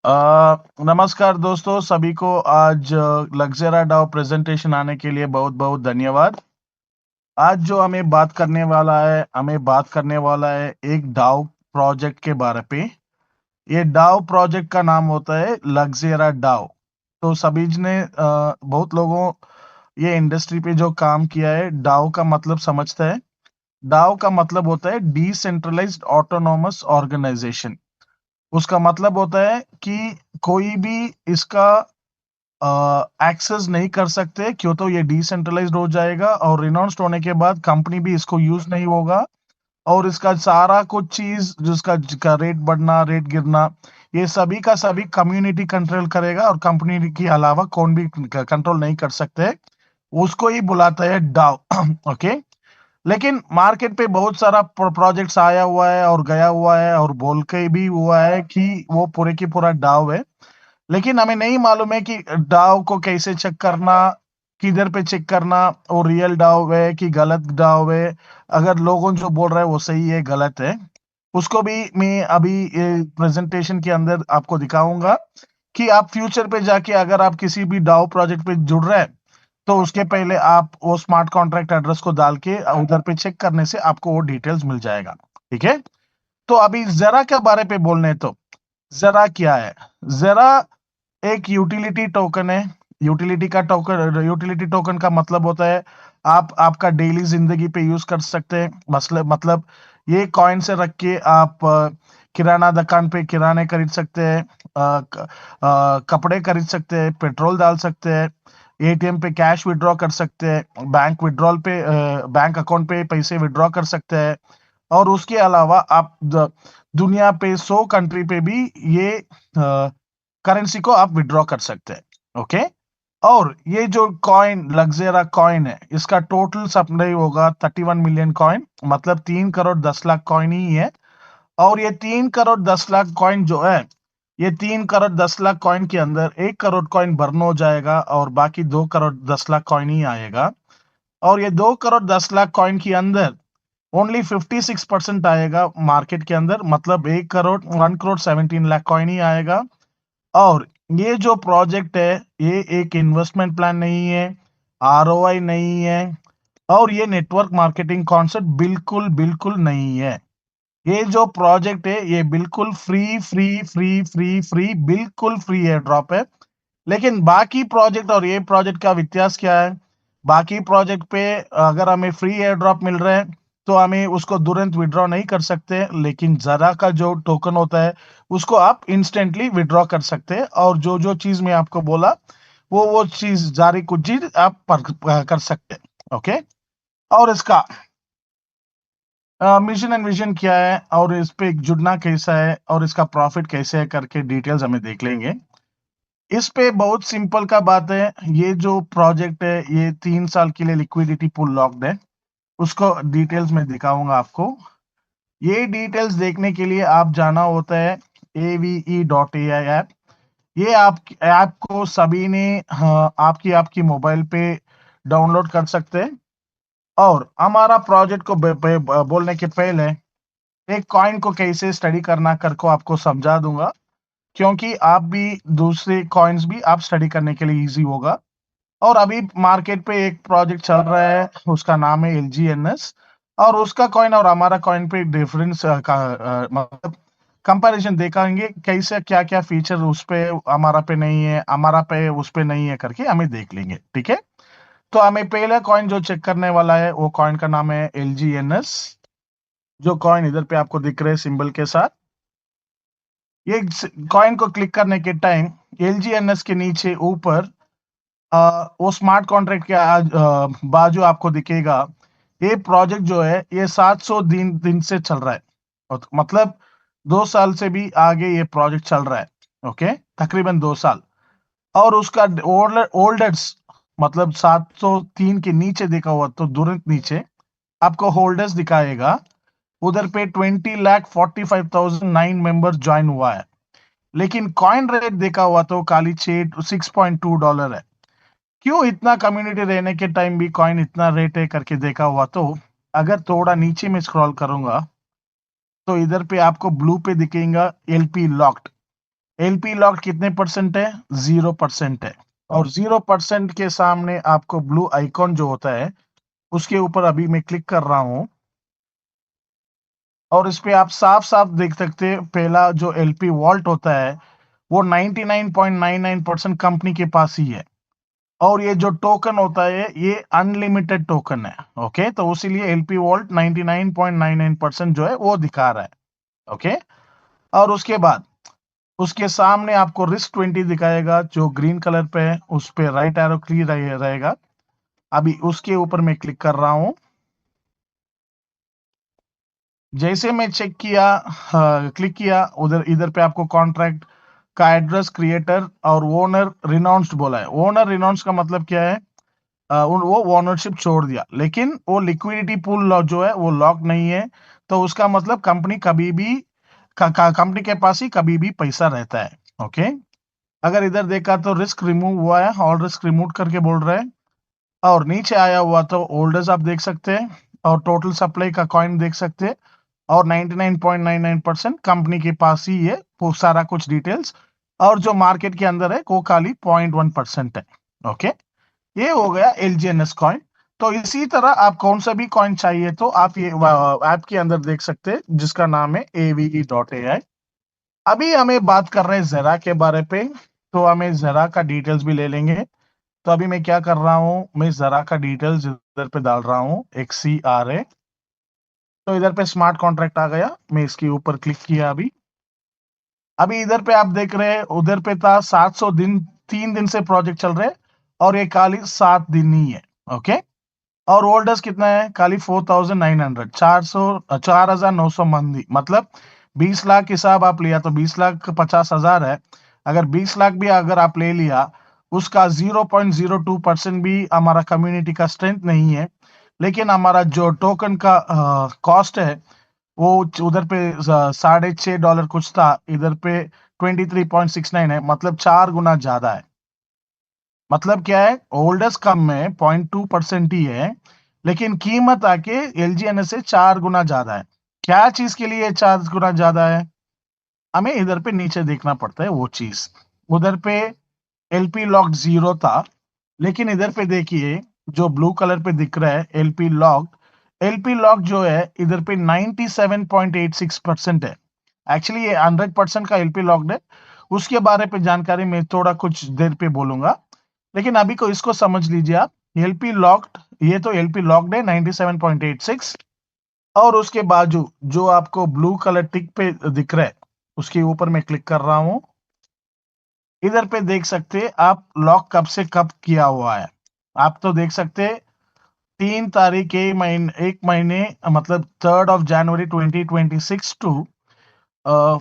नमस्कार दोस्तों, सभी को आज लग्ज़रा डाउ प्रेज़ेंटेशन आने के लिए बहुत-बहुत धन्यवाद। आज जो हमें बात करने वाला है एक डाउ प्रोजेक्ट के बारे पे। ये डाउ प्रोजेक्ट का नाम होता है लग्ज़रा डाउ। तो सभी ने बहुत लोगों ये इंडस्ट्री पे जो काम किया है, डाउ का मतलब समझता है। डाउ का मतलब होता है डिसेंट्रलाइज़्ड ऑटोनोमस ऑर्गेनाइज़ेशन। उसका मतलब होता है कि कोई भी इसका एक्सेस नहीं कर सकते, क्यों तो ये डिसेंट्रलाइज्ड हो जाएगा और रिनाउंस्ड होने के बाद कंपनी भी इसको यूज़ नहीं होगा और इसका सारा कुछ चीज़ जिसका रेट बढ़ना, रेट गिरना, ये सभी का सभी कम्युनिटी कंट्रोल करेगा और कंपनी के अलावा कौन भी कंट्रोल नहीं कर सकते। उसको ही बुलाता है डाओ। ओके। लेकिन मार्केट पे बहुत सारा प्रोजेक्ट्स आया हुआ है और गया हुआ है और बोल के भी हुआ है कि वो पूरे की पूरा डाव है। लेकिन हमें नहीं मालूम है कि डाव को कैसे चेक करना, किधर पे चेक करना, वो रियल डाव है कि गलत डाव है। अगर लोगों जो बोल रहे हैं वो सही है, गलत है, उसको भी मैं अभी ये प्रेजेंटेशन के अंदर आपको दिखाऊंगा कि आप फ्यूचर पे जाके अगर आप किसी भी डाव प्रोजेक्ट पे जुड़ रहे हैं, तो उसके पहले आप वो स्मार्ट कॉन्ट्रैक्ट एड्रेस को डाल के उधर पे चेक करने से आपको वो डिटेल्स मिल जाएगा। ठीक है? तो अभी ज़रा के बारे पे बोलने तो, ज़रा क्या है? ज़रा एक यूटिलिटी टोकन है। यूटिलिटी टोकन का मतलब होता है आप आपका डेली ज़िंदगी पे यूज़ कर सकते हैं। मतलब ये कॉइन से रख के आप किराना दुकान पे किराने खरीद सकते हैं, कपड़े खरीद सकते हैं, पेट्रोल डाल सकते हैं, एटीएम पे कैश विथड्रॉ कर सकते हैं, बैंक अकाउंट पे पैसे विथड्रॉ कर सकते हैं और उसके अलावा आप दुनिया पे 100 कंट्री पे भी ये करेंसी को आप विथड्रॉ कर सकते हैं। ओके। और ये जो कॉइन लग्जेरा कॉइन है, इसका टोटल सप्लाई होगा 31 मिलियन कॉइन, मतलब 3 करोड़ 10 लाख कॉइन ही है। और ये 3 करोड़ 10 लाख कॉइन जो है, ये 3 करोड़ 10 लाख कॉइन के अंदर 1 करोड़ कॉइन बर्न हो जाएगा और बाकी 2 करोड़ 10 लाख कॉइन ही आएगा। और ये 2 करोड़ 10 लाख कॉइन के अंदर ओनली 56% आएगा मार्केट के अंदर, मतलब 1 करोड़ 17 लाख कॉइन ही आएगा। और ये जो प्रोजेक्ट है, ये एक इन्वेस्टमेंट प्लान नहीं है, आरओआई नहीं है और ये नेटवर्क मार्केटिंग कॉन्सेप्ट बिल्कुल बिल्कुल नहीं है। ये जो प्रोजेक्ट है, ये बिल्कुल free free free free free बिल्कुल फ्री एयर ड्रॉप है। लेकिन बाकी प्रोजेक्ट और ये प्रोजेक्ट का व्यत्यास क्या है? बाकी प्रोजेक्ट पे अगर हमें फ्री एयर ड्रॉप मिल रहा है, तो हमें उसको तुरंत विथड्रॉ नहीं कर सकते, लेकिन ज़रा का जो टोकन होता है, उसको आप इंस्टेंटली विथड्रॉ कर सकते हैं और जो चीज़ मैं आपको बोला, वो चीज़ जारी कुछ चीज़ आप कर सकते हैं। ओके? और इसका मिशन एंड विज़न क्या है और इस पे जुड़ना कैसा है और इसका प्रॉफ़िट कैसे है करके डिटेल्स हमें देख लेंगे। इस पे बहुत सिंपल का बात है, ये जो प्रोजेक्ट है, ये 3 साल के लिए लिक्विडिटी पूल लॉक्ड है। उसको डिटेल्स में दिखाऊँगा आपको। ये डिटेल्स देखने के लिए आप जाना होता है ave.ai ऐप। ये आप ऐप को सभी ने आपकी आपकी मोबाइल पे डाउनलोड कर सकते हैं और हमारा प्रोजेक्ट को बोलने के पहले एक कॉइन को कैसे स्टडी करना कर को आपको समझा दूँगा, क्योंकि आप भी दूसरे कॉइन्स भी आप स्टडी करने के लिए ईज़ी होगा। और अभी मार्केट पे एक प्रोजेक्ट चल रहा है, उसका नाम है एलजीएनएस और उसका कॉइन और हमारा कॉइन पे डिफरेंस मतलब कंपैरिजन देखेंगे, कैसे क्या-क्या फीचर उस पे हमारा पे नहीं है, हमारा पे उस पे नहीं है करके हमें देख लेंगे, ठीक है? तो हमें पहला कॉइन जो चेक करने वाला है, वो कॉइन का नाम है एलजीएनएस, जो कॉइन इधर पे आपको दिख रहे हैं सिंबल के साथ। ये कॉइन को क्लिक करने के टाइम एलजीएनएस के नीचे ऊपर वो स्मार्ट कॉन्ट्रैक्ट के बाजू आपको दिखेगा, ये प्रोजेक्ट जो है ये 700 दिन दिन से चल रहा है। मतलब 2 साल से भी आगे ये प्रोजेक्ट चल रहा है। ओके? तकरीबन 2 साल। और उसका होल्डर्स मतलब 703 के नीचे देखा हुआ तो तुरंत नीचे आपको होल्डर्स दिखाएगा। उधर पे 20,45,009 मेंबर्स जॉइन हुआ है। लेकिन कॉइन रेट देखा हुआ तो खाली 6.2 डॉलर है। क्यों इतना कम्युनिटी रहने के टाइम भी कॉइन इतना रेट है करके देखा हुआ तो, अगर थोड़ा नीचे में स्क्रॉल करूंगा, तो इधर पे आपको ब्लू पे दिखेगा एलपी लॉक्ड। एलपी लॉक्ड कितने परसेंट है? 0% है। और 0% के सामने आपको ब्लू आइकॉन जो होता है उसके ऊपर अभी मैं क्लिक कर रहा हूं और इस पे आप साफ साफ देख सकते हैं पहला जो एलपी वॉल्ट होता है वो 99.99% कंपनी के पास ही है। और ये जो टोकन होता है ये अनलिमिटेड टोकन है। ओके, तो उसीलिए एलपी वॉल्ट 99.99% जो है वो दिखा रहा है। ओके, और उसके बाद उसके सामने आपको रिस्क 20 दिखाएगा जो ग्रीन कलर पे है, उस पे राइट एरो क्लिक रहेगा। अभी उसके ऊपर मैं क्लिक कर रहा हूं। जैसे मैं चेक किया, क्लिक किया, उधर इधर पे आपको कॉन्ट्रैक्ट का एड्रेस, क्रिएटर और ओनर रिनाउंस्ड बोला है। ओनर रिनाउंस का मतलब क्या है? वो ओनरशिप छोड़ दिया, लेकिन वो लिक्विडिटी पूल जो है वो लॉक नहीं है। तो उसका मतलब कंपनी कभी भी कंपनी के पास ही कभी भी पैसा रहता है। ओके, अगर इधर देखा तो रिस्क रिमूव हुआ है, ऑल रिस्क रिमूव करके बोल रहे हैं। और नीचे आया हुआ तो होल्डर्स आप देख सकते हैं और टोटल सप्लाई का कॉइन देख सकते हैं। और 99.99% कंपनी के पास ही है वो सारा कुछ डिटेल्स। और जो मार्केट के अंदर है वो खाली 0.1% है। ओके, ये हो गया एलजीएनएस कॉइन। तो इसी तरह आप कौन सा भी कॉइन चाहिए तो आप ये ऐप के अंदर देख सकते हैं जिसका नाम है AVE.ai। अभी हमें बात कर रहे हैं जरा के बारे पे, तो हमें जरा का डिटेल्स भी ले लेंगे। तो अभी मैं क्या कर रहा हूँ, मैं जरा का डिटेल्स इधर पे डाल रहा हूँ, XCRA। तो इधर पे स्मार्ट कॉन्ट्रैक्ट आ गया, मैं इसके ऊपर क्लिक किया। अभी अभी इधर पे आप देख रहे हैं, उधर पे था 700 दिन, 3 दिन से प्रोजेक्ट चल रहे हैं और ये खाली 7 दिन ही है। ओके, और होल्डर्स कितना है? खाली 4900, 4,900 मंदी, मतलब 20 लाख हिसाब आप लिया तो 20,50,000 है। अगर 20 लाख भी अगर आप ले लिया, उसका 0.02% भी हमारा कम्युनिटी का स्ट्रेंथ नहीं है। लेकिन हमारा जो टोकन का कॉस्ट है वो उधर पे $6.5 कुछ था, इधर पे 23.69 है, मतलब 4 गुना ज्यादा है। मतलब क्या है? होल्डर्स कम है, 0.2% ही है, लेकिन कीमत आके एलजीएनएस से 4 गुना ज्यादा है। क्या चीज के लिए 4 गुना ज्यादा है? हमें इधर पे नीचे देखना पड़ता है वो चीज। उधर पे एलपी लॉक्ड 0 था, लेकिन इधर पे देखिए जो ब्लू कलर पे दिख रहा है एलपी लॉक्ड जो है इधर पे 97.86% है। एक्चुअली ये 100% का एलपी लॉक्ड है। उसके बारे पे जानकारी मैं थोड़ा कुछ देर पे बोलूंगा, लेकिन अभी को इसको समझ लीजिए आप। एलपी लॉक्ड, ये तो एलपी लॉक्ड है 97.86। और उसके बाजू जो आपको ब्लू कलर टिक पे दिख रहा है उसके ऊपर मैं क्लिक कर रहा हूं। इधर पे देख सकते हैं आप लॉक कब से कब किया हुआ है। आप तो देख सकते हैं 3 तारीख एक महीने, मतलब 3rd of January 2026 to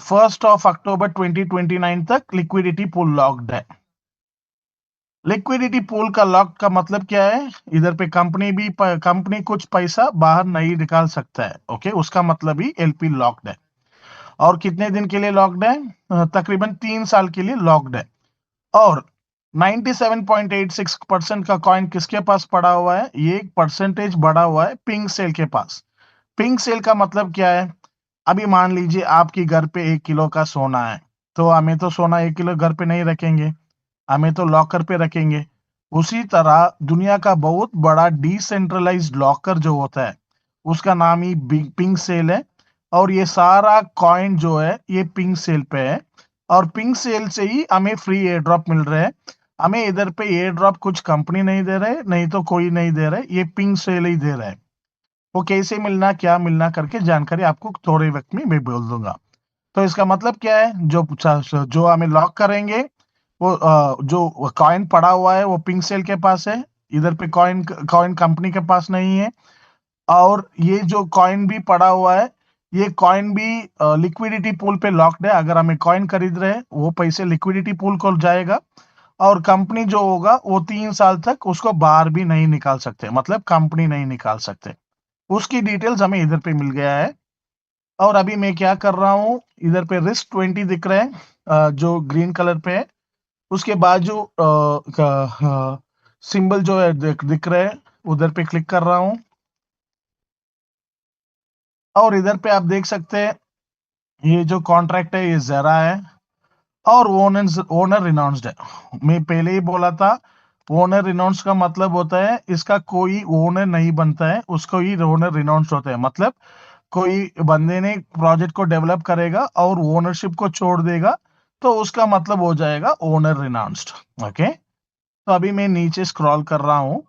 1st of October 2029 तक लिक्विडिटी पूल लॉक्ड है। लिक्विडिटी पूल का लॉक का मतलब क्या है? इधर पे कंपनी कुछ पैसा बाहर नहीं निकाल सकता है। ओके, उसका मतलब ही एलपी लॉक्ड है। और कितने दिन के लिए लॉक्ड है? तकरीबन 3 साल के लिए लॉक्ड है। और 97.86% का कॉइन किसके पास पड़ा हुआ है? ये एक परसेंटेज बढ़ा हुआ है पिंक सेल के पास। पिंक सेल का मतलब क्या है? अभी मान लीजिए आपकी घर पे 1 किलो का सोना है, तो हमें तो सोना 1 किलो घर पे नहीं रखेंगे, हमें तो लॉकर पे रखेंगे। उसी तरह दुनिया का बहुत बड़ा डिसेंट्रलाइज्ड लॉकर जो होता है उसका नाम ही पिंक सेल है। और ये सारा कॉइन जो है ये पिंक सेल पे है। और पिंक सेल से ही हमें फ्री एयर ड्रॉप मिल रहे हैं। हमें इधर पे एयर ड्रॉप कुछ कंपनी नहीं दे रहे, नहीं तो कोई नहीं दे रहे, ये पिंक सेल ही दे रहे हैं। वो कैसे मिलना, क्या मिलना करके जानकारी आपको थोड़े वक्त में मैं बोल दूंगा। तो इसका मतलब क्या है? जो हमें लॉक करेंगे वो जो कॉइन पड़ा हुआ है वो पिंक सेल के पास है। इधर पे कॉइन कॉइन कंपनी के पास नहीं है। और ये जो कॉइन भी पड़ा हुआ है, ये कॉइन भी लिक्विडिटी पूल पे लॉक्ड है। अगर हमें कॉइन खरीद रहे हैं वो पैसे लिक्विडिटी पूल को जाएगा। और कंपनी जो होगा वो 3 साल तक उसको बाहर भी नहीं निकाल सकते, मतलब कंपनी नहीं निकाल सकते। उसकी डिटेल्स हमें इधर पे मिल गया है। और अभी मैं क्या कर रहा हूँ, इधर पे रिस्क 20 दिख रहे हैं, जो ग्रीन कलर पे है। उसके बाद जो सिंबल जो है दिख रहे हैं, उधर पे क्लिक कर रहा हूँ। और इधर पे आप देख सकते हैं ये जो कॉन्ट्रैक्ट है ये जरा है। और ओनर रिनाउंस्ड है। मैं पहले ही बोला था, ओनर रिनाउंस का मतलब होता है इसका कोई ओनर नहीं बनता है, उसको ही ओनर रिनाउंस होता है। मतलब कोई बंदे ने प्रोजेक्ट को डेवलप करेगा और ओनरशिप को छोड़ देगा, तो उसका मतलब हो जाएगा ओनर रिनाउंस्ड। ओके, तो अभी मैं नीचे स्क्रॉल कर रहा हूं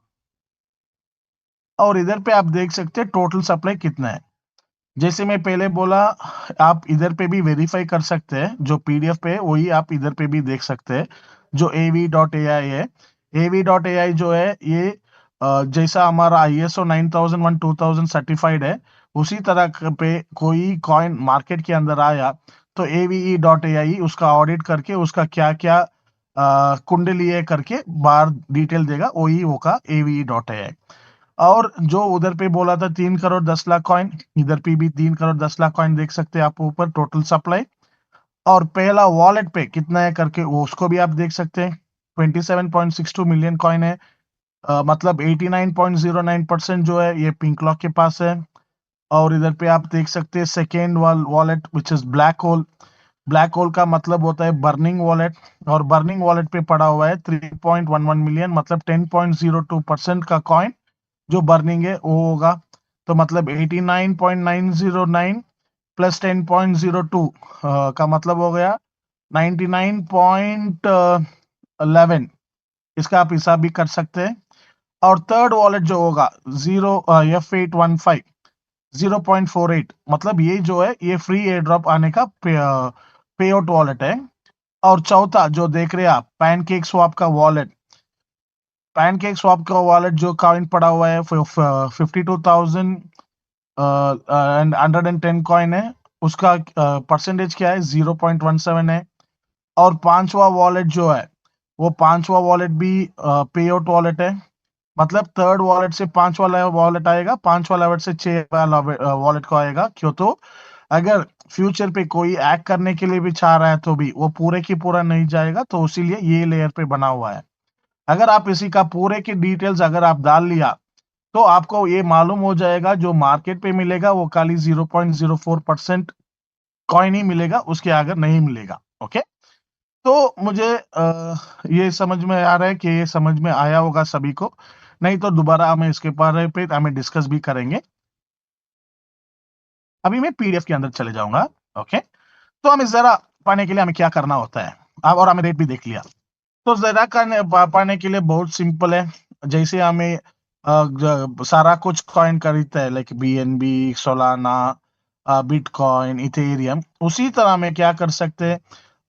और इधर पे आप देख सकते हैं टोटल सप्लाई कितना है। जैसे मैं पहले बोला, आप इधर पे भी वेरीफाई कर सकते हैं, जो पीडीएफ पे है वही आप इधर पे भी देख सकते हैं। जो av.ai है, av.ai जो है ये जैसा हमारा ISO 9001 2000 सर्टिफाइड है, उसी तरह पे कोई कॉइन मार्केट के अंदर आया तो ave.ai उसका ऑडिट करके उसका क्या क्या कुंडली है करके बाहर डिटेल देगा, वही होगा ave.ai। और जो उधर पे बोला था 3 करोड़ 10 लाख कॉइन, इधर पे भी 3 करोड़ 10 लाख कॉइन देख सकते हैं आप ऊपर टोटल सप्लाई। और पहला वॉलेट पे कितना है करके वो उसको भी आप देख सकते हैं। 27.62 मिलियन कॉइन है। मतलब 89.09% जो है ये पिंक लॉक के पास है। और इधर पे आप देख सकते हैं second wallet which is black hole. Black hole का मतलब होता है बर्निंग वॉलेट, और बर्निंग वॉलेट पे पड़ा हुआ है 3.11 मिलियन, मतलब 10.02% का कॉइन जो बर्निंग है वो होगा। तो मतलब 89.909 प्लस 10.02 का मतलब हो गया 99.11। इसका आप हिसाब भी कर सकते हैं। और थर्ड वॉलेट जो होगा जीरो F815 0.48, मतलब ये जो है ये फ्री एयर ड्रॉप आने का पे आउट वॉलेट है। और चौथा जो देख रहे हैं आप पैनकेक स्वैप का वॉलेट, पैनकेक स्वैप का वॉलेट जो कॉइन पड़ा हुआ है 52,000 एंड 110 कॉइन है, उसका परसेंटेज क्या है 0.17 है। और पांचवा वॉलेट जो है वो पांचवा वॉलेट भी पे आउट वॉलेट है। मतलब थर्ड वॉलेट से पांचवा वॉलेट आएगा, पांचवा वॉलेट से छह वॉलेट को आएगा। क्यों? तो अगर फ्यूचर पे कोई एक्ट करने के लिए भी चाह रहा है तो भी वो पूरे की पूरा नहीं जाएगा, तो इसीलिए ये लेयर पे बना हुआ है। अगर आप इसी का पूरे की डिटेल्स अगर आप डाल लिया तो आपको ये मालूम हो जाएगा जो मार्केट पे मिलेगा वो खाली 0.04% कॉइन ही मिलेगा, उसके आगे नहीं मिलेगा। ओके, तो मुझे ये समझ में आ रहा है कि ये समझ में आया होगा सभी को। नहीं तो दोबारा हमें इसके बारे पे हमें डिस्कस भी करेंगे। अभी मैं पीडीएफ के अंदर चले जाऊंगा। ओके, तो हमें जरा पाने के लिए हमें क्या करना होता है अब, और हमें रेट भी देख लिया। तो जरा पाने के लिए बहुत सिंपल है। जैसे हमें सारा कुछ कॉइन खरीदता है like BNB, Solana, bitcoin, Ethereum, उसी तरह हमें क्या कर सकते हैं,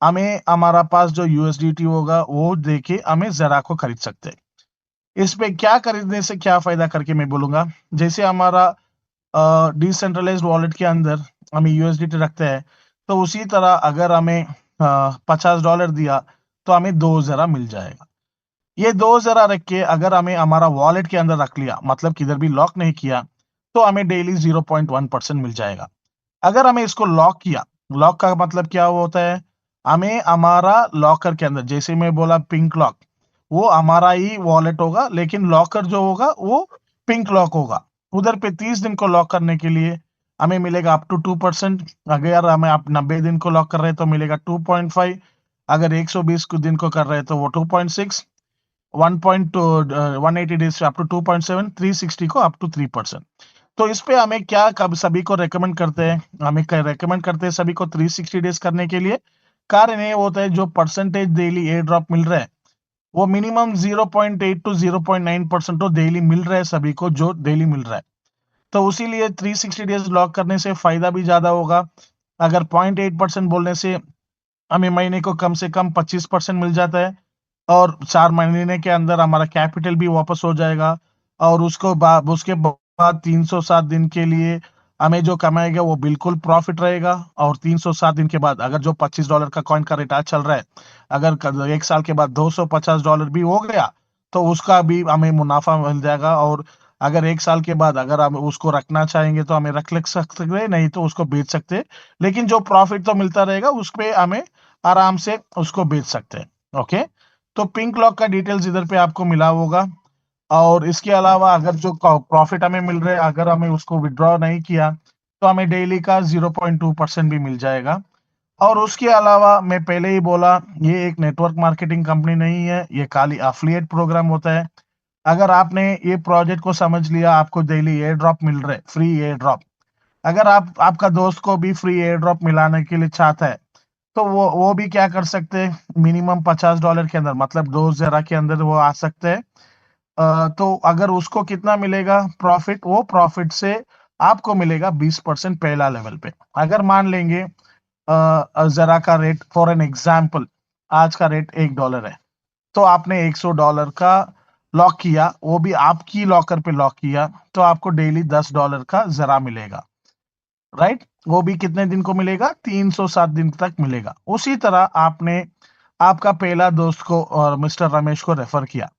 हमें हमारा पास जो यूएसडीटी होगा वो देके हमें जरा को खरीद सकते हैं। इस पे क्या खरीदने से क्या फायदा करके मैं बोलूंगा। जैसे हमारा डिसेंट्रलाइज्ड वॉलेट के अंदर हम यूएसडीटी रखते हैं, तो उसी तरह अगर हमें $50 दिया तो हमें 2 जरा मिल जाएगा। ये 2 जरा रख के अगर हमें हमारा वॉलेट के अंदर रख लिया, मतलब किधर भी लॉक नहीं किया, तो हमें डेली 0.1% मिल जाएगा। अगर हमें इसको लॉक किया, लॉक का मतलब क्या होता है, हमें हमारा लॉकर के अंदर, जैसे मैं बोला पिंक लॉक, वो हमारा ही वॉलेट होगा, लेकिन लॉकर जो होगा वो पिंक लॉक होगा। उधर पे 30 दिन को लॉक करने के लिए हमें मिलेगा अप टू 2%। अगर हमें आप 90 दिन को लॉक कर रहे हैं तो मिलेगा 2.5। अगर 120 दिन को कर रहे हैं तो वो 2.6। 180 डेज अप टू 2.7, 360 को अप टू 3%। तो इस पे हमें क्या कब सभी को रेकमेंड करते हैं, हमें रेकमेंड करते हैं सभी को 360 डेज करने के लिए। कारण ये होता है जो परसेंटेज डेली एयर ड्रॉप मिल रहा है वो मिनिमम 0.8 टू 0.9% तो डेली मिल रहा है सभी को, जो डेली मिल रहा है। तो उसीलिए 360 डेज लॉक करने से फायदा भी ज्यादा होगा। अगर 0.8% बोलने से हमें महीने को कम से कम 25% मिल जाता है, और 4 महीने के अंदर हमारा कैपिटल भी वापस हो जाएगा। और उसके बाद 307 दिन के लिए हमें जो कमाएगा वो बिल्कुल प्रॉफिट रहेगा। और 307 दिन के बाद अगर जो $25 का कॉइन का रेट आज चल रहा है, अगर एक साल के बाद $250 भी हो गया तो उसका भी हमें मुनाफा मिल जाएगा। और अगर एक साल के बाद अगर हम उसको रखना चाहेंगे तो हमें रख सकते हैं, नहीं तो उसको बेच सकते हैं। लेकिन जो प्रॉफिट तो मिलता रहेगा उस पे हमें आराम से उसको बेच सकते हैं। ओके, तो पिंक लॉक का डिटेल्स इधर पे आपको मिला होगा। और इसके अलावा अगर जो प्रॉफिट हमें मिल रहा है, अगर हमें उसको विड्रॉ नहीं किया तो हमें डेली का 0.2% भी मिल जाएगा। और उसके अलावा मैं पहले ही बोला, ये एक नेटवर्क मार्केटिंग कंपनी नहीं है, ये खाली एफिलिएट प्रोग्राम होता है। अगर आपने ये प्रोजेक्ट को समझ लिया, आपको डेली एयर ड्रॉप मिल रहे, फ्री एयर ड्रॉप। अगर आप आपका दोस्त को भी फ्री एयर ड्रॉप मिलाने के लिए चाहता है, तो वो भी क्या कर सकते हैं, मिनिमम $50 के अंदर, मतलब 2 ज़रा के अंदर वो आ सकते हैं। तो अगर उसको कितना मिलेगा प्रॉफिट, वो प्रॉफिट से आपको मिलेगा 20% पहला लेवल पे। अगर मान लेंगे ज़रा का रेट फॉर एन एग्जांपल, आज का रेट $1 है, तो आपने $100 का लॉक किया, वो भी आपकी लॉकर पे लॉक किया, तो आपको डेली $10 का ज़रा मिलेगा, राइट? वो भी कितने दिन को मिलेगा? 307 दिन तक मिलेगा। उसी तरह आपने आपका पहला दोस्त को और मिस्टर रमेश को रेफर किया,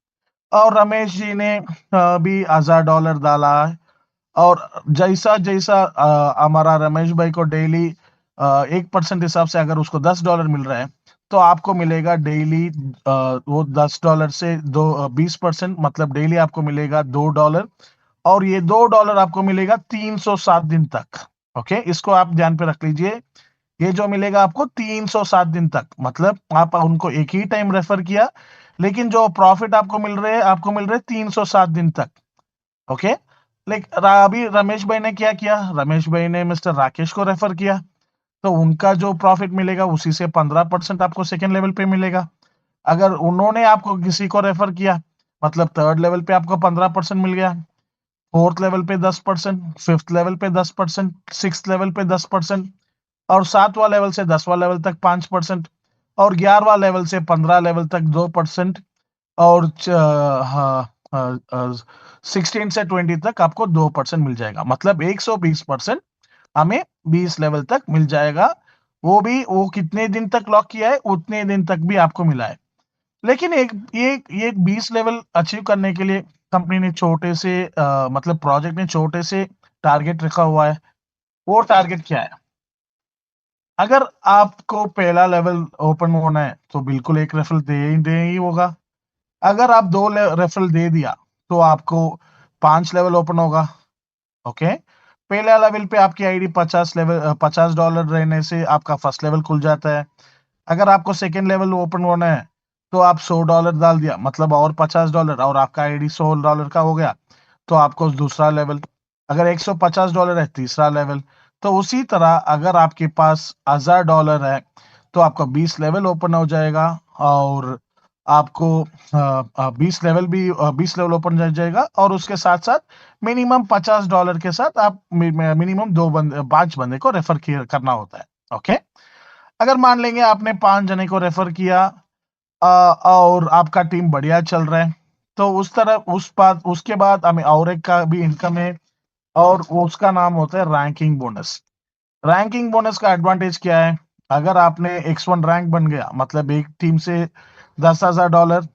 और रमेश जी ने भी $1000 डाला है, और जैसा-जैसा हमारा रमेश भाई को डेली 1% हिसाब से अगर उसको $10 मिल रहा है, तो आपको मिलेगा डेली वो $10 से 20%, मतलब डेली आपको मिलेगा $2, और ये $2 आपको मिलेगा 307 दिन तक। ओके? इसको आप ध्यान पे रख लीजिए। ये जो मिलेगा आपको 307 दिन तक, मतलब आप उनको एक ही टाइम रेफर किया, लेकिन जो प्रॉफिट आपको मिल रहे हैं, आपको मिल रहे हैं 307 दिन तक। ओके? अभी रमेश भाई ने क्या किया? रमेश भाई ने मिस्टर राकेश को रेफर किया, तो उनका जो प्रॉफिट मिलेगा उसी से 15% आपको सेकंड लेवल पे मिलेगा। अगर उन्होंने आपको किसी को रेफर किया, मतलब थर्ड लेवल पे आपको 15% मिल गया, फोर्थ लेवल पे 10%, फिफ्थ लेवल पे 10%, सिक्स्थ लेवल पे 10%, और 7वां लेवल से 10वां लेवल तक 5%, और 11वां लेवल से 15 लेवल तक 2%, और 16 से 20 तक आपको 2% मिल जाएगा, मतलब 120% हमें 20 लेवल तक मिल जाएगा। वो भी वो कितने दिन तक लॉक किया है, उतने दिन तक भी आपको मिला है। लेकिन एक ये 20 लेवल अचीव करने के लिए कंपनी ने छोटे से मतलब प्रोजेक्ट ने छोटे से टारगेट रखा हुआ है। वो टारगेट क्या है? अगर आपको पहला लेवल ओपन होना है, तो बिल्कुल 1 रेफरल दे ही होगा। अगर आप 2 रेफरल दे दिया, तो आपको 5 लेवल ओपन होगा। ओके? पहला लेवल पे आपकी आईडी $50 रहने से आपका फर्स्ट लेवल खुल जाता है। अगर आपको सेकंड लेवल ओपन होना है, तो आप $100 डाल दिया, मतलब और $50, और आपका आईडी $100 का हो गया, तो आपको दूसरा लेवल। अगर $150 है, तीसरा लेवल। तो उसी तरह अगर आपके पास $1000 है, तो आपका 20 लेवल ओपन हो जाएगा, और आपको 20 लेवल ओपन रह जाएगा, और उसके साथ-साथ मिनिमम $50 के साथ आप मिनिमम 2 बंदे 5 बंदे को रेफर किया करना होता है। ओके? अगर मान लेंगे आपने 5 जने को रेफर किया, और आपका टीम बढ़िया चल रहा है, तो उसके बाद हमें और एक का भी इनकम है, और वो उसका नाम होता है रैंकिंग बोनस। रैंकिंग बोनस का एडवांटेज क्या है? अगर आपने X1 रैंक बन गया, मतलब एक टीम से $10,000,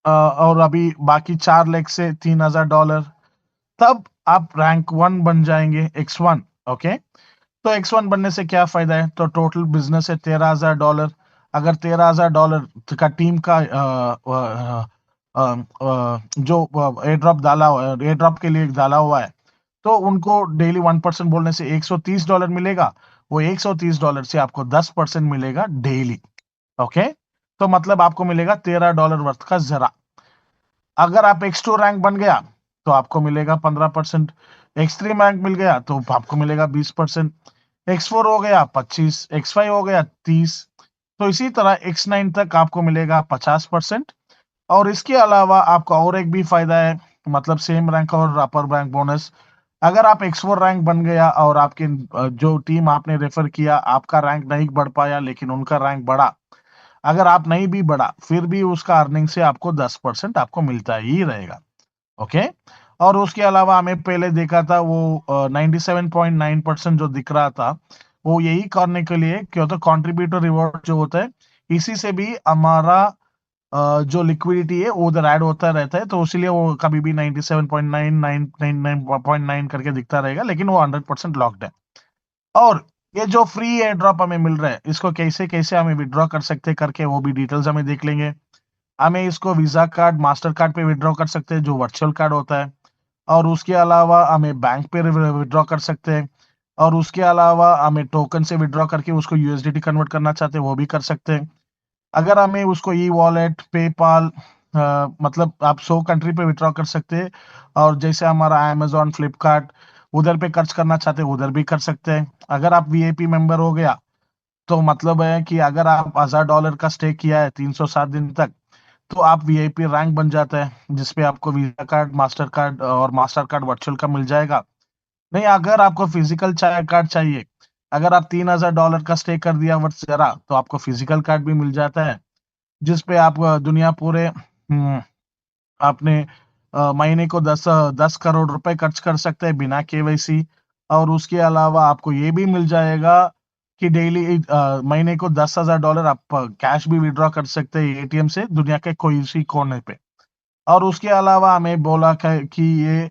और अभी बाकी 4 लेग से $3,000, तब आप रैंक 1 बन जाएँगे, X1। ओके? तो X1 बनने से क्या फ़ायदा है? तो टोटल बिज़नेस है $13,000। अगर $13,000 का टीम का जो एयर ड्रॉप डाला हुआ है, एयर ड्रॉप के लिए डाला हुआ है, तो उनको डेली 1% बोलने से $130 मिलेगा। वो $130 से आपको 10% मिलेगा डेली। ओके? तो मतलब आपको मिलेगा $13 वर्थ का ज़रा। अगर आप X2 रैंक बन गया, तो आपको मिलेगा 15%, X3 रैंक मिल गया, तो आपको मिलेगा 20%, X4 हो गया 25, X5 हो गया 30, तो इसी तरह X9 तक आपको मिलेगा 50%। और इसके अलावा आपका और एक भी फ़ायदा है, मतलब सेम रैंक और अपर रैंक बोनस। अगर आप X4 रैंक बन गया, और आपकी जो टीम आपने रेफर किया, आपका रैंक नहीं बढ़ पाया, लेकिन उनका रैंक बढ़ा। अगर आप नहीं भी बढ़ा, फिर भी उसका अर्निंग से आपको 10% आपको मिलता ही रहेगा। ओके? और उसके अलावा हमें पहले देखा था वो 97.9% जो दिख रहा था, वो यही करने के लिए क्या होता है, कंट्रीब्यूटर रिवॉर्ड जो होता है, इसी से भी हमारा जो लिक्विडिटी है वो उधर ऐड होता रहता है, तो इसीलिए वो कभी भी 97.999.9 करके दिखता रहेगा, लेकिन वो 100% लॉक्ड है। और ये जो फ्री एयर ड्रॉप हमें मिल रहा है, इसको कैसे-कैसे हमें विथड्रॉ कर सकते हैं करके, वो भी डिटेल्स हमें देख लेंगे। हमें इसको वीज़ा कार्ड, मास्टर कार्ड पे विथड्रॉ कर सकते हैं, जो वर्चुअल कार्ड होता है, और उसके अलावा हमें बैंक पे विथड्रॉ कर सकते हैं। और उसके अलावा हमें टोकन से विथड्रॉ करके उसको यूएसडीटी कन्वर्ट करना चाहते हैं, वो भी कर सकते हैं। अगर हमें उसको ई-वॉलेट, पेपाल मतलब आप 100 कंट्री पे विथड्रॉ कर सकते हैं और जैसे हमारा अमेज़न, फ्लिपकार्ट उधर पे खर्च करना चाहते हैं, उधर भी कर सकते हैं। अगर आप वीआईपी मेंबर हो गया, तो मतलब है कि अगर आप $1000 का स्टे किया है 360 दिन तक, तो आप वीआईपी रैंक बन जाता है, जिसपे आपको वीज़ा कार्ड, मास्टर कार्ड और मास्टर कार्ड वर्चुअल का मिल जाएगा। नहीं, अगर आपको फिजिकल कार्ड चाहिए, अगर आप $3000 का स्टे कर दिया वर्सेरा, तो आपको फिजिकल कार्ड भी मिल जाता है, जिस पे आप दुनिया पूरे आपने महीने को 10 करोड़ रुपए खर्च कर सकते हैं बिना केवाईसी और उसके अलावा आपको ये भी मिल जाएगा कि डेली महीने को $10,000 आप कैश भी विथड्रॉ कर सकते हैं एटीएम से दुनिया के कोई सी कोने पे। और उसके अलावा हमें बोला क कि ये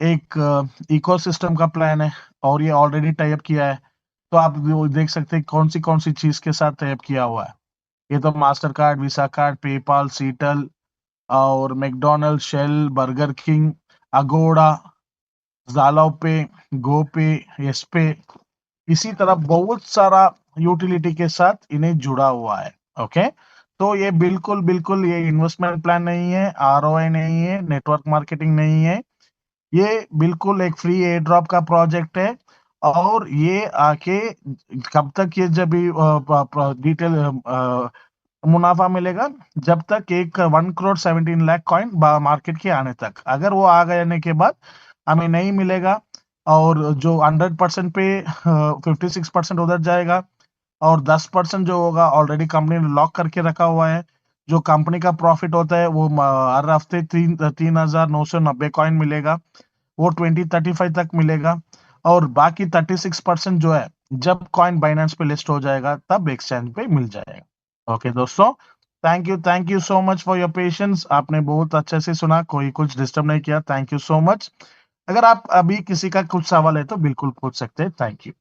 एक इकोसिस्टम का प्लान है और ये ऑलरेडी टाई अप किया है। तो आप वो देख सकते हैं कौन-सी चीज़ के साथ टाई अप किया हुआ है। ये तो मास्टरकार्ड, वीसा कार्ड, पेपाल, सीटल और McDonald's, Shell, Burger King, Agoda, ज़ालापे, गोपे, येसपे इसी तरह बहुत सारा यूटिलिटी के साथ इन्हें जुड़ा हुआ है। ओके? तो ये बिल्कुल ये इन्वेस्टमेंट प्लान नहीं है, आरओआई नहीं है, नेटवर्क मार्केटिंग नहीं है। ये बिल्कुल एक फ्री एयर ड्रॉप का प्रोजेक्ट है और ये आके कब तक ये जब भी डिटेल मुनाफा मिलेगा जब तक एक 1 करोड़ 17 लाख कॉइन मार्केट के आने तक। अगर वो आ गए के बाद हमें नहीं मिलेगा और जो 100% पे 56% उधर जाएगा और 10% जो होगा ऑलरेडी कंपनी ने लॉक करके रखा हुआ है। जो कंपनी का प्रॉफिट होता है वो हर हफ्ते 3,990 कॉइन मिलेगा। वो 2035 तक मिलेगा और बाकी 36% जो है जब कॉइन बाइनेंस पे लिस्ट हो जाएगा तब एक्सचेंज पे मिल जाएगा। ओके दोस्तों, thank you so much for your patience. आपने बहुत अच्छे से सुना, कोई कुछ डिस्टर्ब नहीं किया। Thank you so much. अगर आप अभी किसी का कुछ सवाल है तो बिल्कुल पूछ सकते हैं। Thank you.